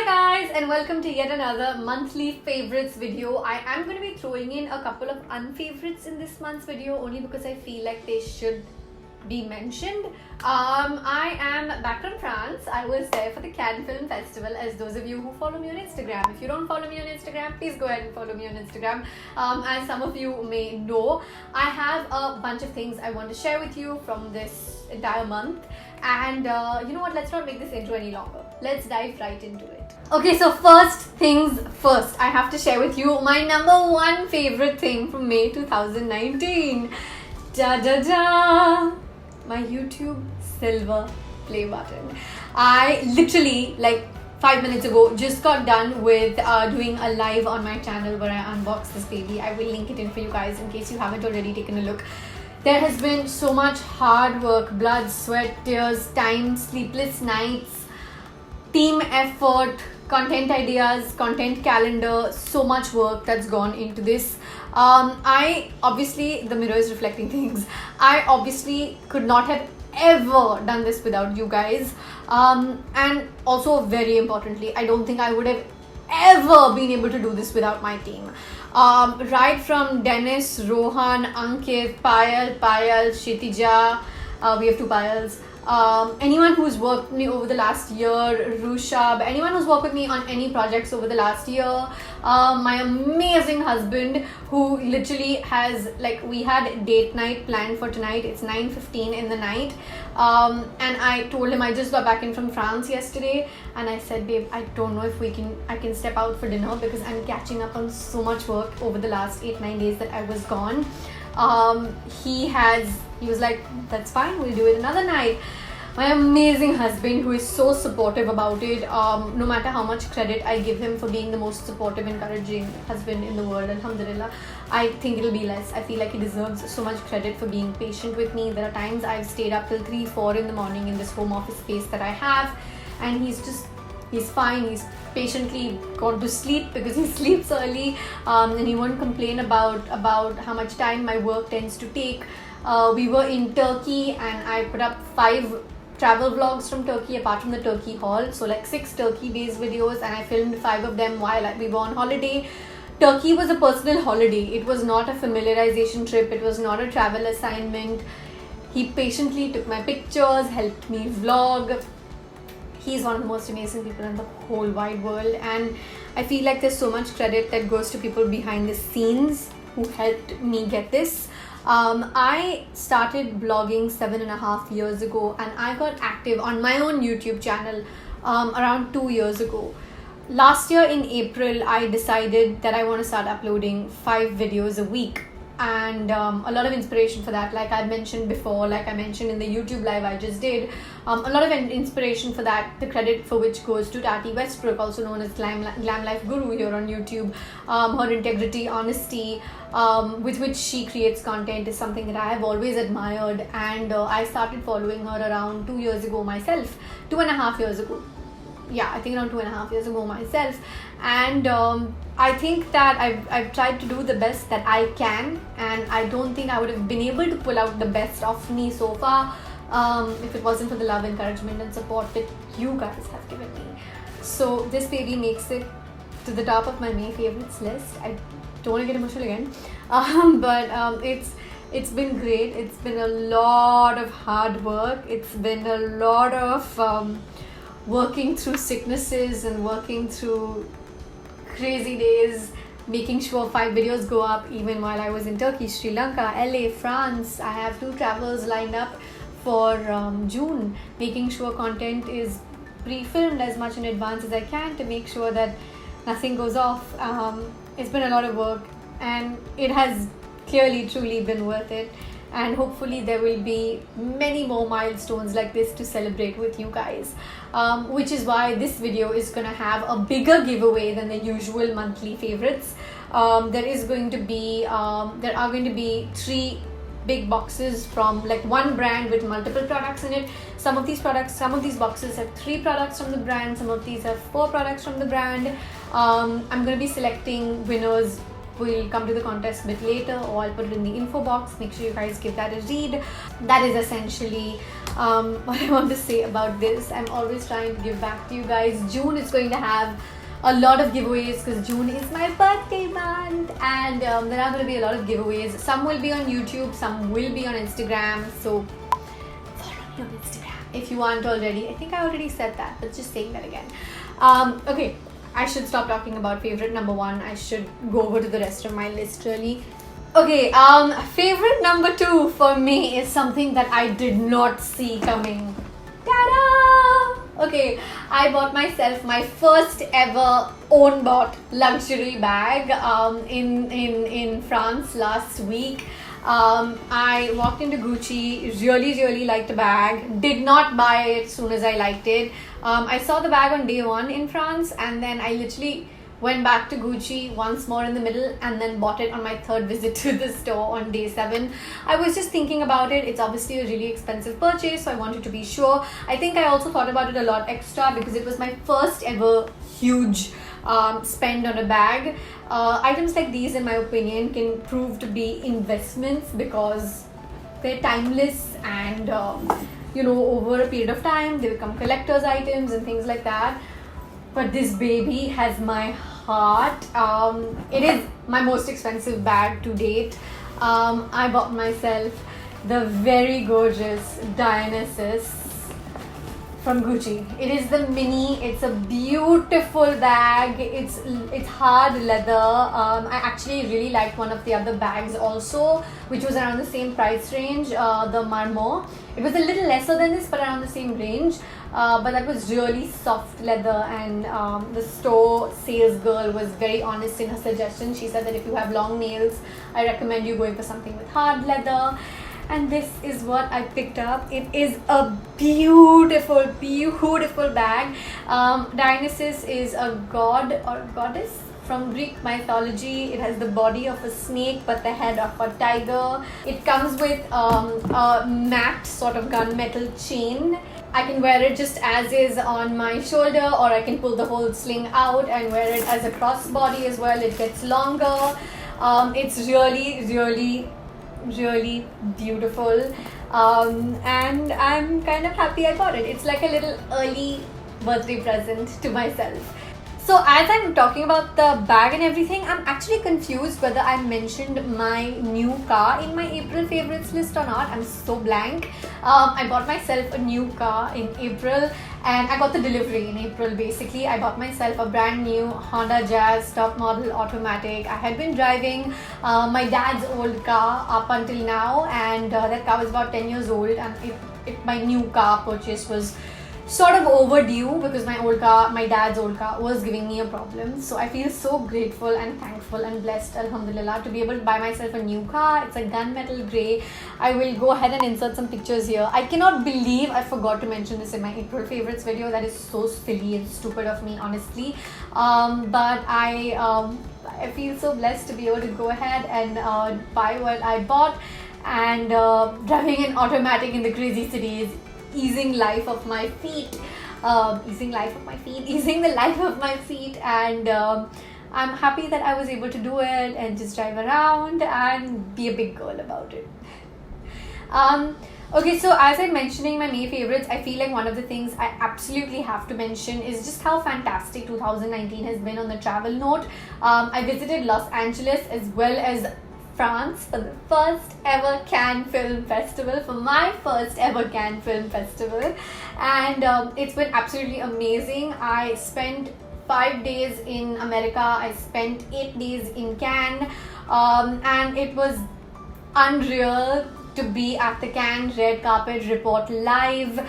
guys, and welcome to yet another monthly favorites video. I am going to be throwing in a couple of unfavorites in this month's video only because I feel like they should be mentioned. I am back from France. I was there for the Cannes Film Festival, as those of you who follow me on Instagram. If you don't follow me on Instagram, please go ahead and follow me on Instagram. As some of you may know, I have a bunch of things I want to share with you from this entire month. And you know what, let's not make this intro any longer. Let's dive right into it. Okay, so first things first, I have to share with you my number one favorite thing from May 2019. Da da da! My YouTube silver play button. I literally, like 5 minutes ago, just got done with doing a live on my channel where I unbox this baby. I will link it in for you guys in case you haven't already taken a look. There has been so much hard work, blood, sweat, tears, time, sleepless nights, team effort, content ideas, content calendar, so much work that's gone into this. I obviously, the mirror is reflecting things. I obviously could not have ever done this without you guys. And also, very importantly, I don't think I would have ever been able to do this without my team. Right from Dennis, Rohan, Ankit, Payal, Kshitija, we have two Payals. Anyone who's worked with me over the last year, Rushab, anyone who's worked with me on any projects over the last year, my amazing husband who literally has, like, we had date night planned for tonight. It's 9:15 in the night, and I told him I just got back in from France yesterday, and I said, babe, I don't know if I can step out for dinner because I'm catching up on so much work over the last 8-9 days that I was gone. He was like, that's fine, we'll do it another night. My amazing husband, who is so supportive about it, no matter how much credit I give him for being the most supportive, encouraging husband in the world, alhamdulillah, I think it'll be less. I feel like he deserves so much credit for being patient with me. There are times I've stayed up till 3-4 in the morning in this home office space that I have, and he's fine. He's patiently gone to sleep because he sleeps early, and he won't complain about how much time my work tends to take. We were in Turkey, and I put up 5 travel vlogs from Turkey apart from the Turkey haul, so like 6 Turkey based videos, and I filmed 5 of them while we were on holiday. Turkey was a personal holiday. It was not a familiarization trip. It was not a travel assignment. He patiently took my pictures, helped me vlog. He's one of the most amazing people in the whole wide world, and I feel like there's so much credit that goes to people behind the scenes who helped me get this. I started blogging 7.5 years ago, and I got active on my own YouTube channel around 2 years ago. Last year in April, I decided that I want to start uploading 5 videos a week. And a lot of inspiration for that, like I mentioned before, like I mentioned in the YouTube live I just did, a lot of inspiration for that, the credit for which goes to Tati Westbrook, also known as Glam Life Guru here on YouTube. Her integrity, honesty with which she creates content is something that I have always admired, and I started following her around 2 years ago myself, 2.5 years ago. Yeah, I think around 2.5 years ago myself, and I think that I've tried to do the best that I can, and I don't think I would have been able to pull out the best of me so far if it wasn't for the love, encouragement and support that you guys have given me. So this baby makes it to the top of my May favorites list. I don't want to get emotional again, but it's been great. It's been a lot of hard work. It's been a lot of working through sicknesses and working through crazy days, making sure 5 videos go up even while I was in Turkey, Sri Lanka, LA, France. I have 2 travels lined up for June, making sure content is pre-filmed as much in advance as I can to make sure that nothing goes off. It's been a lot of work, and it has clearly truly been worth it. And hopefully there will be many more milestones like this to celebrate with you guys, which is why this video is gonna have a bigger giveaway than the usual monthly favorites. There are going to be 3 big boxes from like one brand with multiple products in it. Some of these boxes have 3 products from the brand, some of these have 4 products from the brand. I'm going to be selecting winners will come to the contest a bit later, or I'll put it in the info box. Make sure you guys give that a read. That is essentially what I want to say about this. I'm always trying to give back to you guys. June is going to have a lot of giveaways because June is my birthday month, and there are going to be a lot of giveaways. Some will be on YouTube, some will be on Instagram, so follow me on Instagram if you aren't already. I think I already said that, but just saying that again. Okay, I should stop talking about favorite number one. I should go over to the rest of my list really. Okay, favorite number two for me is something that I did not see coming. Ta-da! Okay, I bought myself my first ever own bought luxury bag in France last week. I walked into Gucci, really liked the bag, did not buy it as soon as I liked it. I saw the bag on day one in France, and then I literally went back to Gucci once more in the middle and then bought it on my third visit to the store on day 7. I was just thinking about it. It's obviously a really expensive purchase, so I wanted to be sure. I think I also thought about it a lot extra because it was my first ever huge spend on a bag. Items like these, in my opinion, can prove to be investments because they're timeless, and over a period of time they become collector's items and things like that. But this baby has my heart. It is my most expensive bag to date. I bought myself the very gorgeous Dionysus from Gucci. It is the mini. It's a beautiful bag. It's hard leather. I actually really liked one of the other bags also, which was around the same price range, the Marmot. It was a little lesser than this, but around the same range. But that was really soft leather, and the store sales girl was very honest in her suggestion. She said that if you have long nails, I recommend you going for something with hard leather. And this is what I picked up. It is a beautiful bag. Dionysus is a god or goddess from Greek mythology. It has the body of a snake but the head of a tiger. It comes with a matte sort of gunmetal chain. I can wear it just as is on my shoulder, or I can pull the whole sling out and wear it as a crossbody as well. It gets longer. It's really beautiful, and I'm kind of happy I got it. It's like a little early birthday present to myself. So as I'm talking about the bag and everything, I'm actually confused whether I mentioned my new car in my April favorites list or not. I'm so blank. I bought myself a new car in April, and I got the delivery in April basically. I bought myself a brand new Honda Jazz top model automatic. I had been driving my dad's old car up until now, and that car was about 10 years old, and my new car purchase was sort of overdue because my dad's old car was giving me a problem. So I feel so grateful and thankful and blessed, alhamdulillah, to be able to buy myself a new car. It's a gunmetal grey. I will go ahead and insert some pictures here. I cannot believe I forgot to mention this in my April favorites video. That is so silly and stupid of me, honestly. But I feel so blessed to be able to go ahead and buy what I bought, and driving an automatic in the crazy city is easing the life of my feet, and I'm happy that I was able to do it and just drive around and be a big girl about it. Okay, so as I'm mentioning my May favorites, I feel like one of the things I absolutely have to mention is just how fantastic 2019 has been on the travel note. I visited Los Angeles as well as France for the first ever Cannes Film Festival, and it's been absolutely amazing. I spent 5 days in America. I spent 8 days in Cannes, and it was unreal to be at the Cannes red carpet, report live,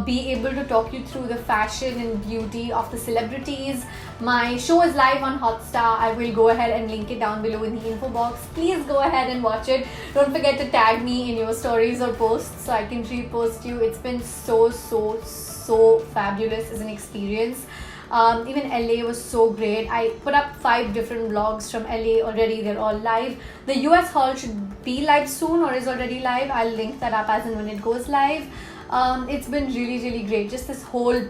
be able to talk you through the fashion and beauty of the celebrities. My show is live on Hotstar. I will go ahead and link it down below in the info box. Please go ahead and watch it. Don't forget to tag me in your stories or posts so I can repost you. It's been so fabulous as an experience. Even LA was so great. I put up 5 different vlogs from LA already. They're all live. The US haul should be live soon or is already live. I'll link that up as and when it goes live. It's been really great. Just this whole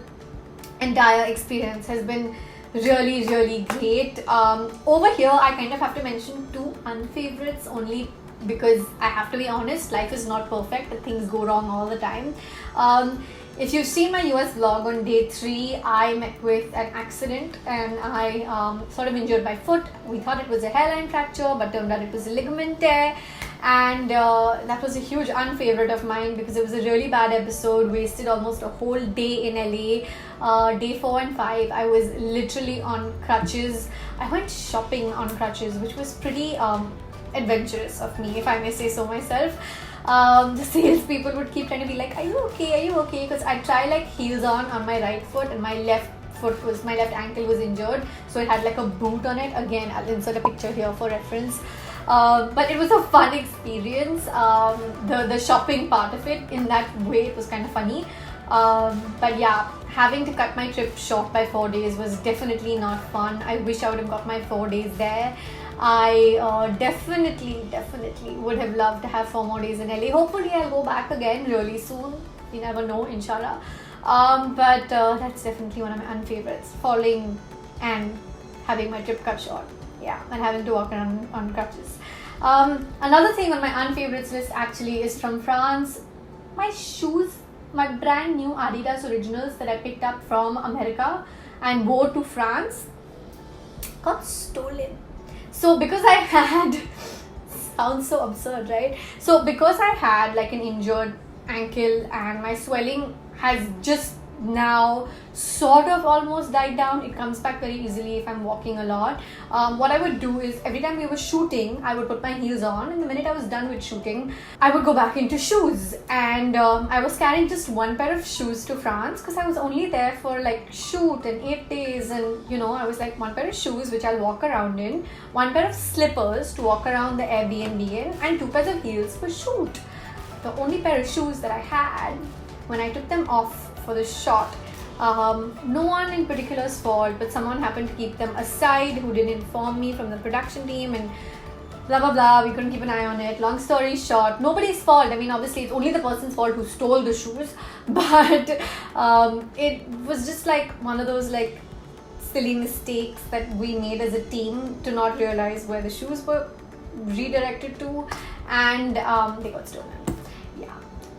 entire experience has been really great. Over here I kind of have to mention two unfavorites only because I have to be honest, life is not perfect, things go wrong all the time. If you've seen my US vlog, on day 3 I met with an accident and I sort of injured my foot. We thought it was a hairline fracture, but turned out it was a ligament tear, and that was a huge unfavorite of mine because it was a really bad episode. Wasted almost a whole day in LA. Day 4 and 5 I was literally on crutches. I went shopping on crutches, which was pretty adventurous of me, if I may say so myself. The salespeople would keep trying to be like, are you okay? Because I try like heels on my right foot, and my left ankle was injured, so it had like a boot on it. Again, I'll insert a picture here for reference. But it was a fun experience. The shopping part of it, in that way, it was kind of funny. But yeah, having to cut my trip short by 4 days was definitely not fun. I wish I would have got my 4 days there. I definitely would have loved to have 4 more days in LA. Hopefully I'll go back again really soon. You never know, inshallah. But that's definitely one of my unfavorites, falling and having my trip cut short. Yeah, and having to walk around on crutches. Another thing on my unfavorites list actually is from France. My shoes, my brand new Adidas Originals that I picked up from America and wore to France, got stolen. So because I had, sounds so absurd, right? So because I had like an injured ankle and my swelling has just now sort of almost died down, it comes back very easily if I'm walking a lot. What I would do is every time we were shooting, I would put my heels on, and the minute I was done with shooting, I would go back into shoes. And I was carrying just one pair of shoes to France because I was only there for like shoot and 8 days, and you know, I was like, one pair of shoes which I'll walk around in, one pair of slippers to walk around the Airbnb in, and 2 pairs of heels for shoot. The only pair of shoes that I had, when I took them off for the shot, no one in particular's fault, but someone happened to keep them aside who didn't inform me from the production team, and blah blah blah, we couldn't keep an eye on it. Long story short, nobody's fault. I mean, obviously it's only the person's fault who stole the shoes, but it was just like one of those like silly mistakes that we made as a team to not realize where the shoes were redirected to, and they got stolen.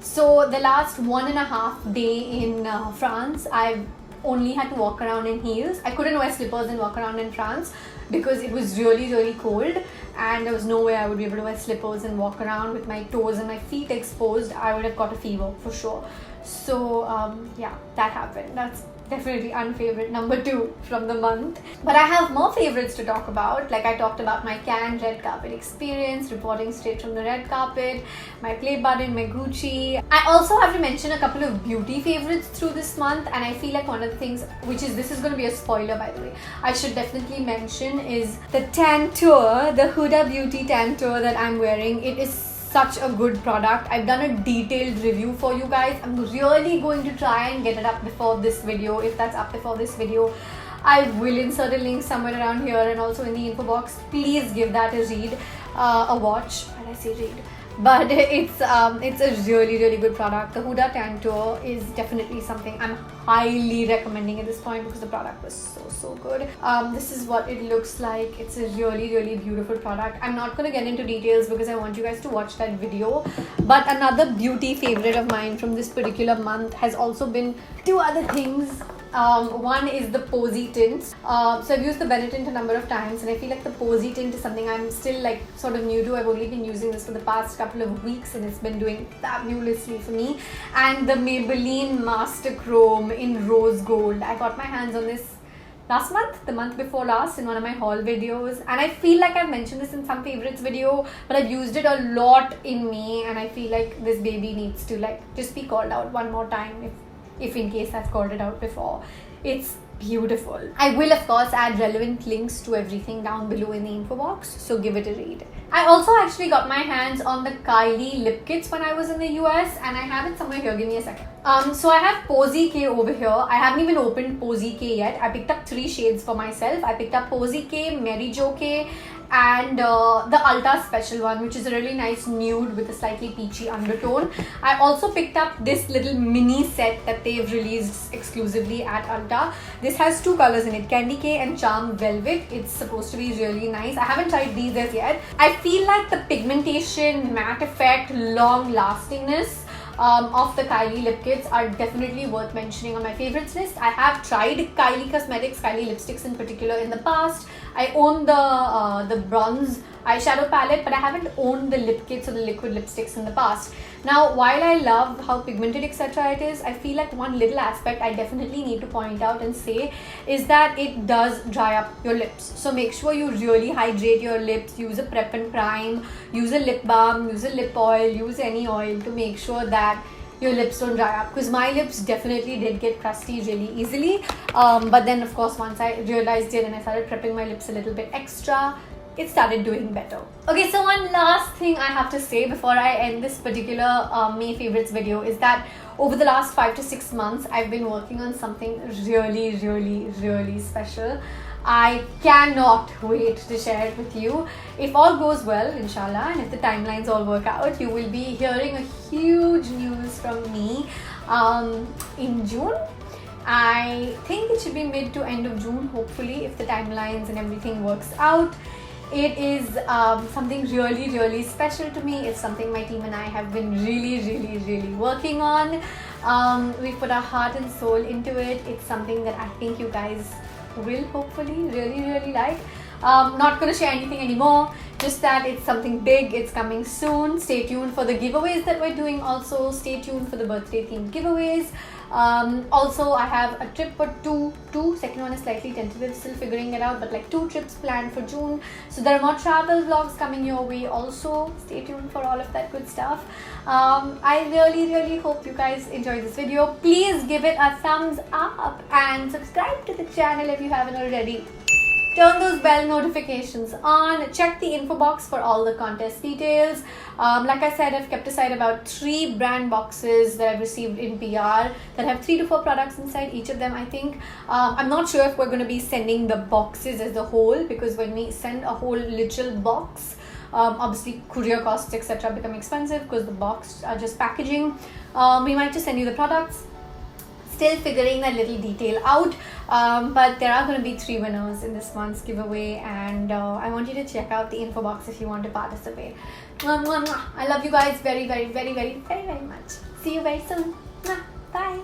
So the last 1.5 days in France, I've only had to walk around in heels. I couldn't wear slippers and walk around in France because it was really cold, and there was no way I would be able to wear slippers and walk around with my toes and my feet exposed. I would have got a fever for sure. So yeah, that happened. That's definitely unfavorite number 2 from the month. But I have more favorites to talk about. Like I talked about my Cannes red carpet experience, reporting straight from the red carpet, my play button, my Gucci. I also have to mention a couple of beauty favorites through this month, and I feel like one of the things, this is going to be a spoiler by the way, I should definitely mention is the Tantour, the Huda Beauty Tantour that I'm wearing. It is such a good product. I've done a detailed review for you guys. I'm really going to try and get it up before this video. If that's up before this video, I will insert a link somewhere around here and also in the info box. Please give that a read, a watch. When I say read, but it's a really good product. The Huda Tantour is definitely something I'm highly recommending at this point because the product was so good. This is what it looks like. It's a really beautiful product. I'm not going to get into details because I want you guys to watch that video. But another beauty favorite of mine from this particular month has also been 2 other things. One is the Posy tint. So I've used the Benetint a number of times, and I feel like the Posy tint is something I'm still like sort of new to. I've only been using this for the past couple of weeks, and it's been doing fabulously for me. And the Maybelline Master Chrome in rose gold. I got my hands on this last month, the month before last, in one of my haul videos, and I feel like I've mentioned this in some favorites video, but I've used it a lot in May, and I feel like this baby needs to like just be called out one more time if in case I've called it out before. It's beautiful. I will of course add relevant links to everything down below in the info box, so give it a read. I also actually got my hands on the Kylie lip kits when I was in the US, and I have it somewhere here. Give me a second. So I have Posy K over here. I haven't even opened Posy K yet. I picked up 3 shades for myself. I picked up Posy K, Mary Jo K, and the Ulta Special one, which is a really nice nude with a slightly peachy undertone. I also picked up this little mini set that they've released exclusively at Ulta. This has 2 colors in it, Candy K and Charm Velvet. It's supposed to be really nice. I haven't tried these as yet. I feel like the pigmentation, matte effect, long lastingness of the Kylie lip kits are definitely worth mentioning on my favorites list. I have tried Kylie Cosmetics, Kylie lipsticks in particular in the past. I own the bronze eyeshadow palette, but I haven't owned the lip kits or the liquid lipsticks in the past. Now, while I love how pigmented etc. it is, I feel like one little aspect I definitely need to point out and say is that it does dry up your lips. So make sure you really hydrate your lips, use a prep and prime, use a lip balm, use a lip oil, use any oil to make sure that your lips don't dry up, because my lips definitely did get crusty really easily, but then of course once I realized it and I started prepping my lips a little bit extra, it started doing better. Okay, so one last thing I have to say before I end this particular May favorites video is that over the last 5 to 6 months I've been working on something really special. I cannot wait to share it with you. If all goes well, inshallah, and if the timelines all work out, you will be hearing a huge news from me in June. I think it should be mid to end of June, hopefully, if the timelines and everything works out. It is something really special to me. It's something my team and I have been really working on. We've put our heart and soul into it. It's something that I think you guys will hopefully really like. Not gonna share anything anymore, just that it's something big, it's coming soon. Stay tuned for the giveaways that we're doing. Also stay tuned for the birthday themed giveaways. Also I have a trip for two, second one is slightly tentative, still figuring it out, but like 2 trips planned for June. So there are more travel vlogs coming your way also. Stay tuned for all of that good stuff. I really hope you guys enjoyed this video. Please give it a thumbs up and subscribe to the channel if you haven't already. Turn those bell notifications on. Check the info box for all the contest details. Like I said, I've kept aside about 3 brand boxes that I've received in PR that have 3 to 4 products inside each of them, I think. I'm not sure if we're going to be sending the boxes as a whole, because when we send a whole literal box, obviously courier costs etc. become expensive because the box are just packaging. We might just send you the products. Still figuring that little detail out, but there are going to be 3 winners in this month's giveaway, and I want you to check out the info box if you want to participate. I love you guys very much. See you very soon. Bye.